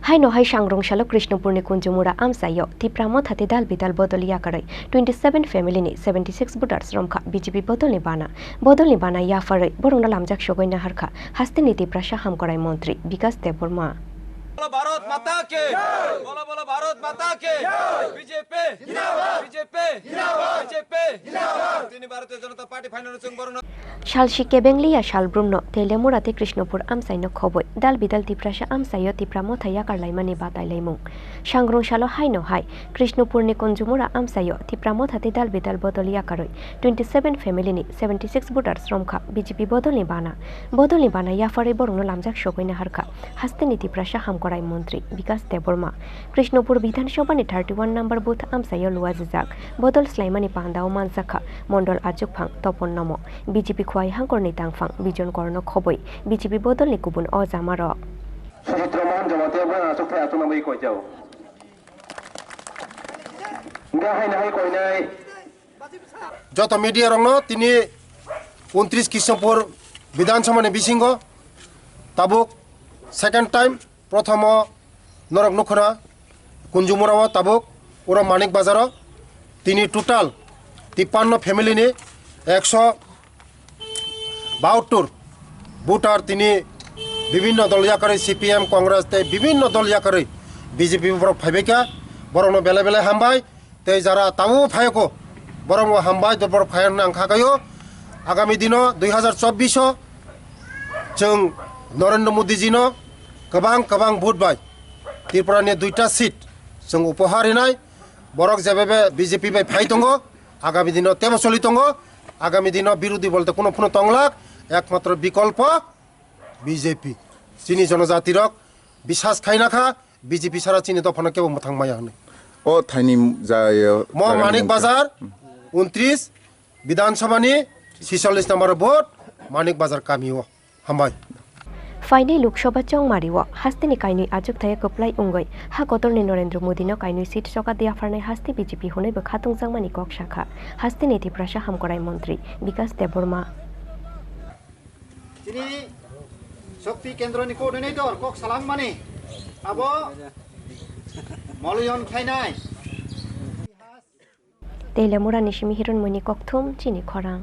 Hai no hai sangrong shalo Krishnapurni kunjumura amsayo tipramo thate dal bidal bodoliya karai 27 family ni 76 voters romkha BJP bodolni bana ya farai borongna lamjak sogoi na harkha haste niti prasha ham korai মন্ত্রী বিকাশ দেববর্মা भारत माता के बोलो बोलो भारत माता के BJP जिंदाबाद BJP जिंदाबाद BJP जिंदाबाद तीन भारतीय जनता पार्टी फाइनल संबरण शालशी केबेंगलिया शालब्रुमनो तेलेमुराते कृष्णपुर आमसाइनो खबय दाल बिदाल तिप्राशा आमसायो तिप्रामो थाया कारलाइमानि बाताइलाइमुं सांग्रं शालो हाइनो हाय कृष्णपुरनि कन्जुमुरा आमसायो तिप्रामो थाते दाल बिदाल बदलिया करय 27 फेमिलिनि 76 भोटार्स रमखा बीजेपी बदलनि बाना याफारै बरंनो लामजाक सगैना हारखा हास्तेनि तिप्राशा हामकराय मन्त्री विकास देबबर्मा कृष्णपुर विधानसभानि 31 नम्बर बुथ आमसायो लुवाजिजाक बदल स्लाइमानि पान्दाव मानसाखा मण्डल आजुकफां तपन नमो बीजेपी खुवाई हांकरनि तांफां बिजन करनो खबय बीजेपी बदलनि गुबुन अजामार सुचित्रमान जमातेबा आसुखै आतुनामै कयजाव गाहाय नाहाय कयनाय যত মিডিয়া রং তিনি 29 কৃষ্ণপুর বিধানসভানি বিসিঙ্গ তাবুক সেকেন্ড টাইম প্রথম নরক নখরা কুঞ্জুমুরাও তাবুক ওরা মানিক বাজার তিনি টোটাল 53 ফ্যামিলিনি 172 ভোটার তিনি বিভিন্ন দল ইয়াকারে সিপিএম কংগ্রেস তে বিভিন্ন দল ইয়াকারে বিজেপি বড় ফাইবেকা বড় বেলা বেলা হামবাই তে যারা তাও ফায়কো বড় হামবাই বড় ফায়ন নাংখাগাयो आगामी दिन 2024 जों नरेंद्र मोदी जीनो गोबां भोट बाय त्रिपुरानि 2टा सीट जों उपहार होनाय बरक जेबे बीजेपी बाय फाइ दङ आगामी दिन तेबो चलि दङ आगामी दिन बिरोधी बलते कोनो फुनो तंलाक एकमात्र विकल्प बीजेपी चीनी जनजाति रक विश्वास खाइनाखा बीजेपी सारा चीनी दफाना केबो मथां माया होनो ओ थाइनि जायो म मानिक बाजार 29 विधानसभानि 46 नम्बर भोट मानिक बाजार कामियो हामबाय फाइनै लोकसभा चौमारिव हास्तेनि काइनुइ आजुकथाया कप्लाइ उंगै हा कतरनि नरेंद्र मोदीनो काइनुइ सीट सका दियाफारनाय हास्ते बीजेपी हुनैबो खातुंजांमानि कक शाखा हास्तेनि तिप्राशा हामकराय मन्त्री विकास देबबर्मा तिनी शक्ति केन्द्रनि कोअर्डिनेटर कक सालांमानि आबो मलयन खाइनाय तेलेमुरा निशिमी हिरन मनि ककथुम चिनि खरां